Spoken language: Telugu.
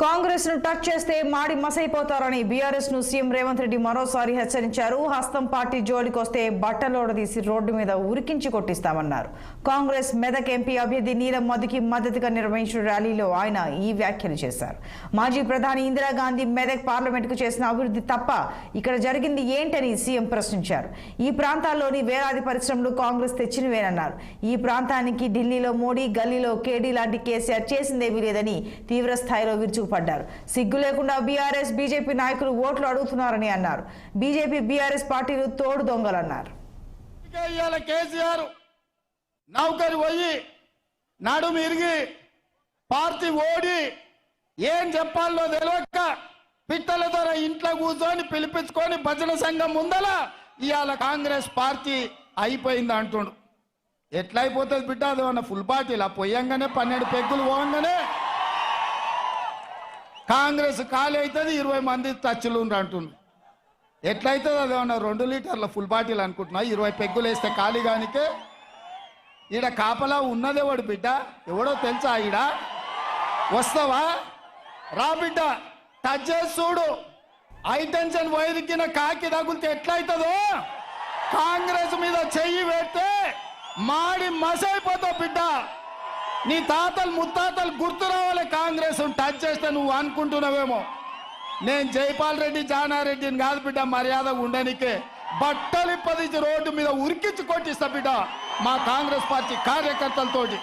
కాంగ్రెస్ ను టచ్ చేస్తే మాడి మసైపోతారని బీఆర్ఎస్ ను సీఎం రేవంత్ రెడ్డి మరోసారి హెచ్చరించారు. హస్తం పార్టీ జోలికి వస్తే బట్టలోడదీసి రోడ్డు మీద ఉరికించి కొట్టిస్తామన్నారు. కాంగ్రెస్ మెదక్ ఎంపీ అభ్యర్థి నీలం మధుకి మద్దతుగా నిర్వహించిన ర్యాలీలో ఆయన ఈ వ్యాఖ్యలు చేశారు. మాజీ ప్రధాని ఇందిరాగాంధీ మెదక్ పార్లమెంట్ కు చేసిన అభివృద్ధి తప్ప ఇక్కడ జరిగింది ఏంటని సీఎం ప్రశ్నించారు. ఈ ప్రాంతాల్లోని వేలాది పరిశ్రమలు కాంగ్రెస్ తెచ్చినవేనన్నారు. ఈ ప్రాంతానికి ఢిల్లీలో మోడీ, గల్లీలో కేడీ లాంటి కేసీఆర్ చేసిందేమీ లేదని తీవ్ర స్థాయిలో పడ్డారు. సిగ్గు లేకుండా బీఆర్ఎస్, బీజేపీ నాయకులు ఓట్లు అడుగుతున్నారని అన్నారు. బీజేపీ, బీఆర్ఎస్ పార్టీలు తోడు దొంగలన్నారు. కేసీఆర్ నౌకరి పోయి నడుము ఇరిగి పార్టీ ఓడి ఏం చెప్పాలో తెలియక పిట్టల ద్వారా ఇంట్లో కూర్చొని పిలిపించుకొని భజన సంఘం ముందల ఇవాళ కాంగ్రెస్ పార్టీ అయిపోయింది అంటుండు. ఎట్లయిపోతుంది బిడ్డ? అదేమన్నా ఫుల్ పార్టీలా? పోయంగానే 12 పెగ్గులు పోగానే కాంగ్రెస్ ఖాళీ అవుతుంది, 20 మంది టచ్లు అంటుండ్రు. ఎట్లయితుంది? అదేమన్నా 2 లీటర్ల ఫుల్ బాటిల్ అనుకుంటున్నా? 20 పెగ్గులు వేస్తే ఖాళీ కానికే ఈడ కాపలా ఉన్నదేవాడు బిడ్డ, ఎవడో తెలుసా? ఈడ వస్తావా? రా బిడ్డ, టచ్ చేసి చూడు. హైటెన్షన్ వైరికిన కాకి తగులితే ఎట్లయితుందో కాంగ్రెస్ మీద చెయ్యి పెడితే మాడి మసైపోతావు బిడ్డ. నీ తాతలు ముత్తాతలు గుర్తు రావాలి. కాంగ్రెస్ టచ్ చేస్తే నువ్వు అనుకుంటున్నావేమో. నేను జైపాల్ రెడ్డి, జానారెడ్డిని కాదు బిడ్డ, మర్యాద ఉండనికే బట్టలు 10 రోడ్డు మీద ఉరికించి కొట్టిస్తా బిడ్డ మా కాంగ్రెస్ పార్టీ కార్యకర్తలతోటి.